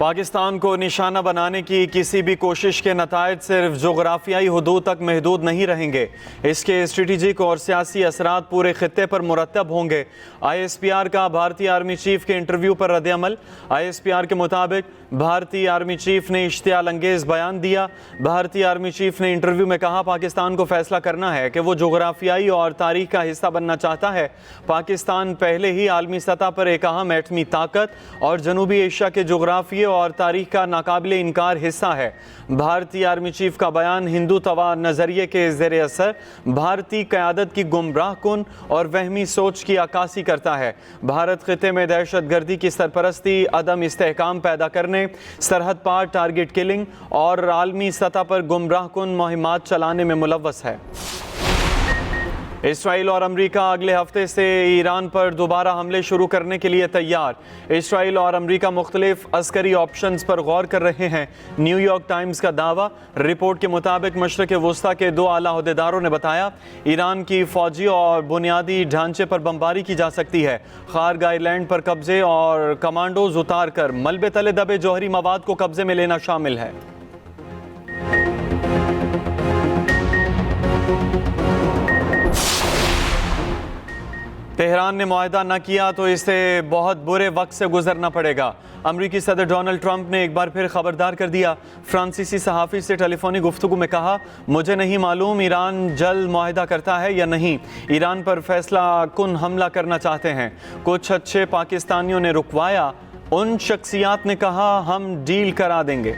पाकिस्तान को निशाना बनाने की किसी भी कोशिश के नतायज सिर्फ जोग्राफियाई हदूद तक महदूद नहीं रहेंगे, इसके स्ट्रेटेजिक और सियासी असरात पूरे खित्ते पर मुरतब होंगे। ISPR का भारतीय आर्मी चीफ के इंटरव्यू पर रद्द-ए-अमल। ISPR के मुताबिक भारतीय आर्मी चीफ ने इश्तियाल अंगेज बयान दिया। भारतीय आर्मी चीफ ने इंटरव्यू में कहा, पाकिस्तान को फैसला करना है कि वो जोग्राफियाई और तारीख का हिस्सा बनना चाहता है। पाकिस्तान पहले ही आलमी सतह पर एक अहम एटमी ताकत और जनूबी एशिया के जोग्राफिये और तारीख का नाकाबिले इनकार हिस्सा है। भारतीय आर्मी चीफ का बयान हिंदू तवा नजरिए के ज़ेरे असर भारतीय क़यादत की गुमराह कुन और वहमी सोच की अक्कासी करता है। भारत खित्ते में दहशत गर्दी की सरपरस्ती, अदम इस्तेहकाम पैदा करने, सरहद पार टारगेट किलिंग और आलमी सतह पर गुमराह कुन मुहिमात चलाने में मुलव्वस है। इसराइल और अमेरिका अगले हफ्ते से ईरान पर दोबारा हमले शुरू करने के लिए तैयार। इसराइल और अमेरिका मुख्तलिफ अस्करी ऑप्शंस पर गौर कर रहे हैं। न्यूयॉर्क टाइम्स का दावा। रिपोर्ट के मुताबिक मशरक़ वुस्ता के 2 आला अहदेदारों ने बताया, ईरान की फौजी और बुनियादी ढांचे पर बमबारी की जा सकती है। खारग आइलैंड पर कब्जे और कमांडोज उतार कर मलबे तले दबे जौहरी मवाद को कब्जे में लेना शामिल है। तेहरान ने मुआहदा न किया तो इसे बहुत बुरे वक्त से गुजरना पड़ेगा। अमरीकी सदर डोनाल्ड ट्रंप ने एक बार फिर खबरदार कर दिया। फ्रांसीसी सहाफ़ी से टेलीफोनिक गुफ्तगू में कहा, मुझे नहीं मालूम ईरान जल्द मुआहदा करता है या नहीं। ईरान पर फैसला कुन हमला करना चाहते हैं। कुछ अच्छे पाकिस्तानियों ने रुकवाया। उन शख्सियात ने कहा, हम डील करा देंगे।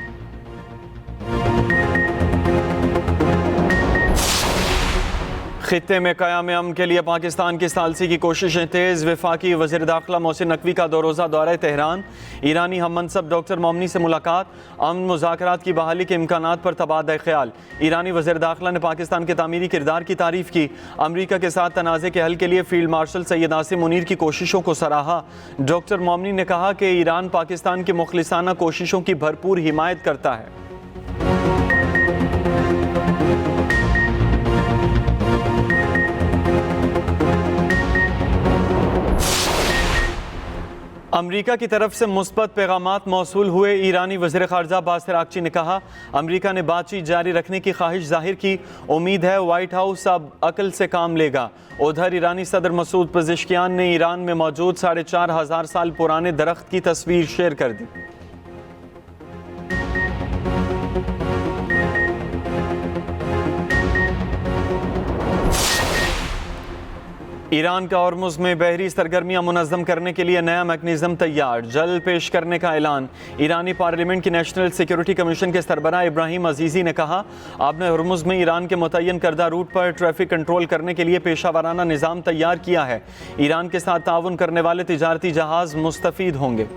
खित्ते में क़याम अमन के लिए पाकिस्तान की सालसी की कोशिशें तेज़। वफाकी वज़ीर दाखिला मोहसिन नकवी का 2 रोज़ा दौरा तेहरान। ईरानी हम मनसब डॉक्टर मोमनी से मुलाकात। अमन मुज़ाकरात की बहाली के इम्कानात पर तबादला ख्याल। ईरानी वज़ीर दाखिला ने पाकिस्तान के तामीरी किरदार की तारीफ़ की। अमरीका के साथ तनाज़े के हल के लिए फ़ील्ड मार्शल सैयद आसिम मुनीर की कोशिशों को सराहा। डॉक्टर मोमनी ने कहा कि ईरान पाकिस्तान की मुखलिसाना कोशिशों की भरपूर हिमायत करता है। अमरीका की तरफ से मुस्बत पैगामात मौसूल हुए। ईरानी वज़ीर ख़ारजा अब्बास अराग़ची ने कहा, अमरीका ने बातचीत जारी रखने की ख्वाहिश जाहिर की। उम्मीद है वाइट हाउस अब अकल से काम लेगा। उधर ईरानी सदर मसूद पज़ेश्कियान ने ईरान में मौजूद 4,500 साल पुराने दरख्त की तस्वीर शेयर कर दी। ईरान का हॉर्मुज़ में बहरी सरगर्मियां मुनज़्ज़म करने के लिए नया मैकेनिज़्म तैयार, जल्द पेश करने का ऐलान। ईरानी पार्लियामेंट की नेशनल सिक्योरिटी कमीशन के सरबराह इब्राहिम अजीज़ी ने कहा, आपने हॉर्मुज़ में ईरान के मुतय्यन करदा रूट पर ट्रैफिक कंट्रोल करने के लिए पेशा वराना निज़ाम तैयार किया है। ईरान के साथ ताउन करने वाले तिजारती जहाज़ मुस्तफ़ीद होंगे।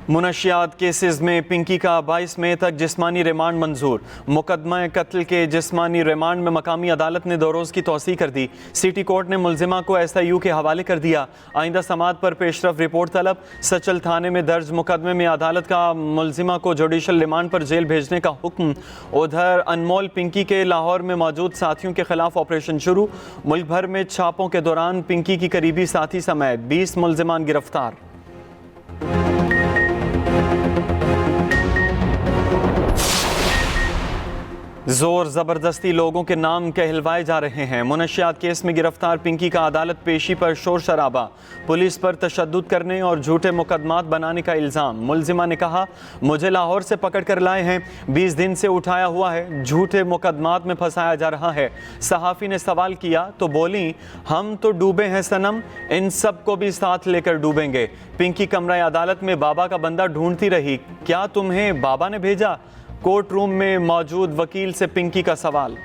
मुनशियात केसेस में पिंकी का 22 मई तक जिस्मानी रिमांड मंजूर। मुकदमा कत्ल के जिस्मानी रिमांड में मकामी अदालत ने 2 रोज़ की तौसीह कर दी। सिटी कोर्ट ने मुलजिमा को SIU के हवाले कर दिया। आइंदा समात पर पेशरफ रिपोर्ट तलब। सचल थाने में दर्ज मुकदमे में अदालत का मुलजिमा को जुडिशल रिमांड पर जेल भेजने का हुक्म। उधर अनमोल पिंकी के लाहौर में मौजूद साथियों के खिलाफ ऑपरेशन शुरू। मुल्क भर में छापों के दौरान पिंकी की करीबी साथी समेत 20 मुलजिमान गिरफ्तार। जोर ज़बरदस्ती लोगों के नाम कहलवाए जा रहे हैं। मुनशियात केस में गिरफ्तार पिंकी का अदालत पेशी पर शोर शराबा। पुलिस पर तशद्दुद करने और झूठे मुकदमात बनाने का इल्ज़ाम। मुलजिमा ने कहा, मुझे लाहौर से पकड़ कर लाए हैं, 20 दिन से उठाया हुआ है, झूठे मुकदमात में फंसाया जा रहा है। सहाफ़ी ने सवाल किया तो बोली, हम तो डूबे हैं सनम, इन सब को भी साथ लेकर डूबेंगे। पिंकी कमरा अदालत में बाबा का बंदा ढूंढती रही, क्या तुम्हें बाबा ने भेजा? कोर्ट रूम में मौजूद वकील से पिंकी का सवाल।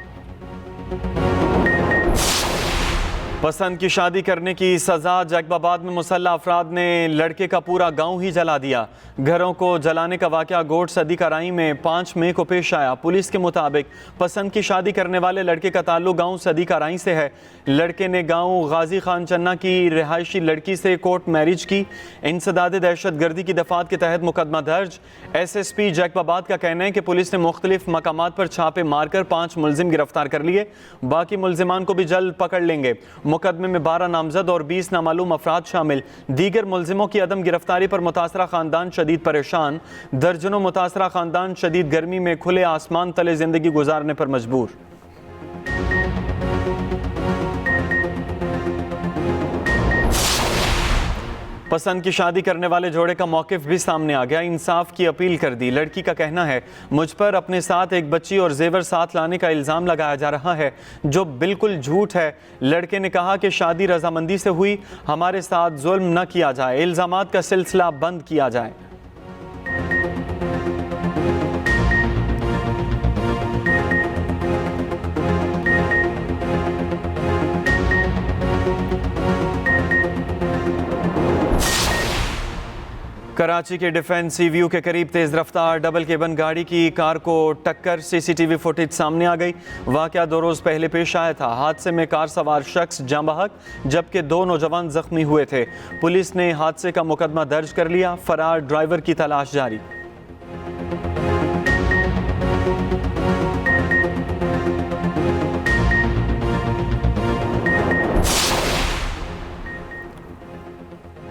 पसंद की शादी करने की सजा। जैकबाबाद में मुसल्ला अफराद ने लड़के का पूरा गांव ही जला दिया। घरों को जलाने का वाकया गोट सदी कराई में 5 मई को पेश आया। पुलिस के मुताबिक पसंद की शादी करने वाले लड़के का ताल्लुक गांव सदी कराई से है। लड़के ने गांव गाजी खान चन्ना की रिहायशी लड़की से कोर्ट मैरिज की। इंसदाद दहशतगर्दी की दफात के तहत मुकदमा दर्ज। SSP जैकबाबाद का कहना है कि पुलिस ने मुख्तलिफ मकामात पर छापे मारकर 5 मुलजिम गिरफ्तार कर लिए। बाकी मुलजिमान को भी जल्द पकड़ लेंगे। मुकदमे में 12 नामजद और 20 नामालूम अफराद शामिल। दीगर मुलजिमों की अदम गिरफ्तारी पर मुतासरा खानदान शदीद परेशान। दर्जनों मुतासरा खानदान शदीद गर्मी में खुले आसमान तले जिंदगी गुजारने पर मजबूर। पसंद की शादी करने वाले जोड़े का मौकिफ भी सामने आ गया। इंसाफ की अपील कर दी। लड़की का कहना है, मुझ पर अपने साथ एक बच्ची और जेवर साथ लाने का इल्ज़ाम लगाया जा रहा है, जो बिल्कुल झूठ है। लड़के ने कहा कि शादी रजामंदी से हुई, हमारे साथ जुल्म न किया जाए, इल्ज़ामात का सिलसिला बंद किया जाए। कराची के डिफेंस सी व्यू के करीब तेज रफ्तार डबल केबन गाड़ी की कार को टक्कर। CCTV फुटेज सामने आ गई। वाकया 2 रोज पहले पेश आया था। हादसे में कार सवार शख्स जाँ बहक जबकि 2 नौजवान जख्मी हुए थे। पुलिस ने हादसे का मुकदमा दर्ज कर लिया। फरार ड्राइवर की तलाश जारी।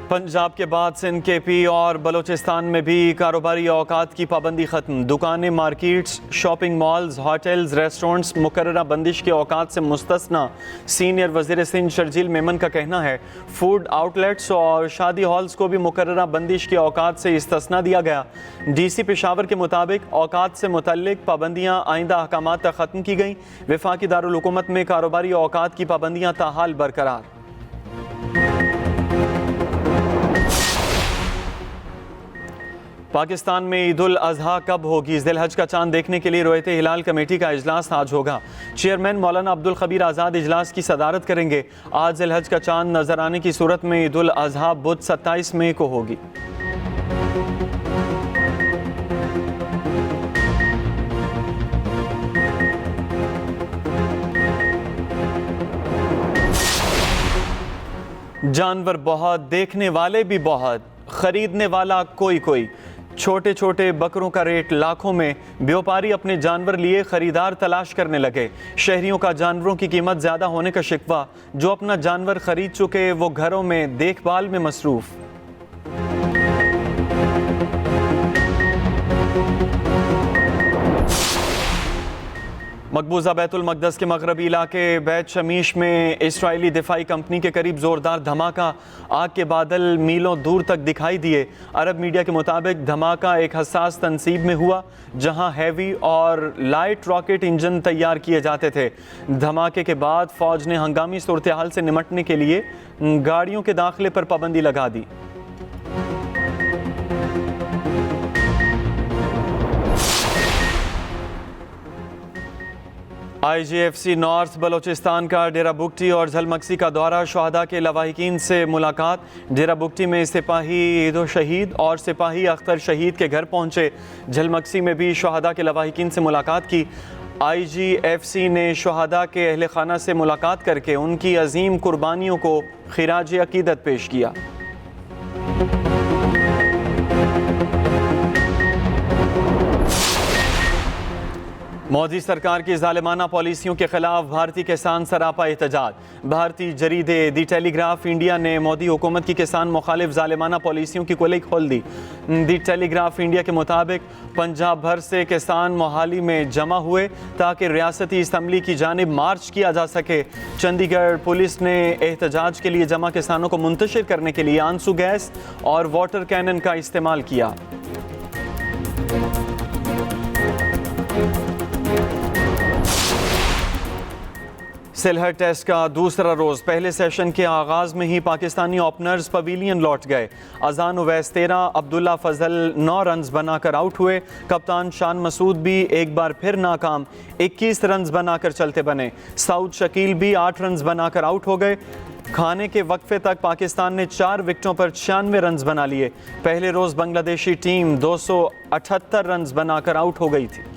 पंजाब के बाद सिंध, KP और बलोचिस्तान में भी कारोबारी औकात की पाबंदी खत्म। दुकानें, markets, shopping malls, hotels, restaurants मुकर्ररा बंदिश के औकात से मुस्तस्ना। सीनियर वज़ीर सिंध शर्जील मेमन का कहना है, फूड आउटलेट्स और शादी हॉल्स को भी मुकर्ररा बंदिश के औकात से इस्तिस्ना दिया गया। DC पेशावर के मुताबिक औकात से मुतल्लिक पाबंदियाँ आइंदा अहकामात तक ख़त्म की गई। वफाकी दारुल हुकूमत में कारोबारी औकात की पाबंदियाँ ताहाल बरकरार। पाकिस्तान में ईद उल अजहा कब होगी? ज़िलहज का चांद देखने के लिए रोयते हिलाल कमेटी का इजलास आज होगा। चेयरमैन मौलाना अब्दुल खबीर आज़ाद इजलास की सदारत करेंगे। आज ज़िलहज का चांद नजर आने की सूरत में ईद उल अजहा बुध 27 मई को होगी। जानवर बहुत, देखने वाले भी बहुत, खरीदने वाला कोई। छोटे छोटे बकरों का रेट लाखों में। व्यापारी अपने जानवर लिए खरीदार तलाश करने लगे। शहरियों का जानवरों की कीमत ज़्यादा होने का शिकवा। जो अपना जानवर खरीद चुके वो घरों में देखभाल में मसरूफ़। मकबूजा बैतुल मक़दस के मगरबी इलाके बैत शमीश में इसराइली दिफाई कंपनी के करीब ज़ोरदार धमाका। आग के बादल मीलों दूर तक दिखाई दिए। अरब मीडिया के मुताबिक धमाका एक हसास तनसीब में हुआ जहां हैवी और लाइट रॉकेट इंजन तैयार किए जाते थे। धमाके के बाद फ़ौज ने हंगामी सूरत हाल से निमटने के लिए गाड़ियों के दाखिले पर पाबंदी लगा दी। IGFC नॉर्थ बलोचिस्तान का डेरा बुगटी और झलमक्सी का दौरा। शहादा के लवाहिकीन से मुलाकात। डेरा बुगटी में सिपाही ईदो शहीद और सिपाही अख्तर शहीद के घर पहुंचे। झलमक्सी में भी शहादा के लवाहिकीन से मुलाकात की। IGFC ने शहादा के अहले खाना से मुलाकात करके उनकी अजीम कुर्बानियों को खिराज अकीदत पेश किया। मोदी सरकार की जालिमाना पॉलिसियों के खिलाफ भारतीय किसान सरापा एहतजाज। भारतीय जरीदे दी टेलीग्राफ इंडिया ने मोदी हुकूमत की किसान मुखालिफ जालिमाना पॉलिसियों की कुल्ली खोल दी। दी टेलीग्राफ इंडिया के मुताबिक पंजाब भर से किसान मोहाली में जमा हुए ताकि रियासती असम्बली की जानिब मार्च किया जा सके। चंडीगढ़ पुलिस ने एहतजाज के लिए जमा किसानों को मुंतशिर करने के लिए आंसू गैस और वाटर कैनन का इस्तेमाल किया। सिलहट टेस्ट का दूसरा रोज पहले सेशन के आगाज में ही पाकिस्तानी ओपनर्स पवेलियन लौट गए। अजान उवैस 13, अब्दुल्ला फजल 9 रन्स बनाकर आउट हुए। कप्तान शान मसूद भी एक बार फिर नाकाम, 21 रन्स बनाकर चलते बने। सऊद शकील भी 8 रन्स बनाकर आउट हो गए। खाने के वक्फे तक पाकिस्तान ने 4 विकेटों पर 96 रन्स बना लिए। पहले रोज बांग्लादेशी टीम 278 रन्स बनाकर आउट हो गई थी।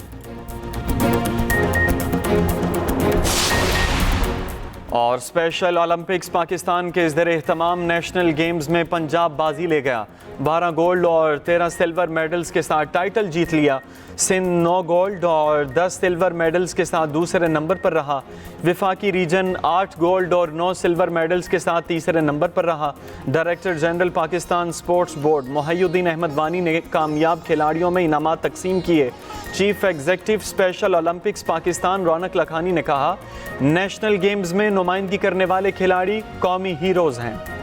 और स्पेशल ओलंपिक्स पाकिस्तान के ज़र एहतमाम नेशनल गेम्स में पंजाब बाजी ले गया। 12 गोल्ड और 13 सिल्वर मेडल्स के साथ टाइटल जीत लिया। सिंध 9 गोल्ड और 10 सिल्वर मेडल्स के साथ दूसरे नंबर पर रहा। विफाकी रीजन 8 गोल्ड और 9 सिल्वर मेडल्स के साथ तीसरे नंबर पर रहा। Director general Pakistan sports board Mohiuddin Ahmed Wani ने कामयाब खिलाड़ियों में इनामात तकसीम किए। Chief executive special Olympics Pakistan Raunaq Lakhani ने कहा, नेशनल गेम्स में नुमाइंदगी करने वाले खिलाड़ी कौमी हीरोज़ हैं।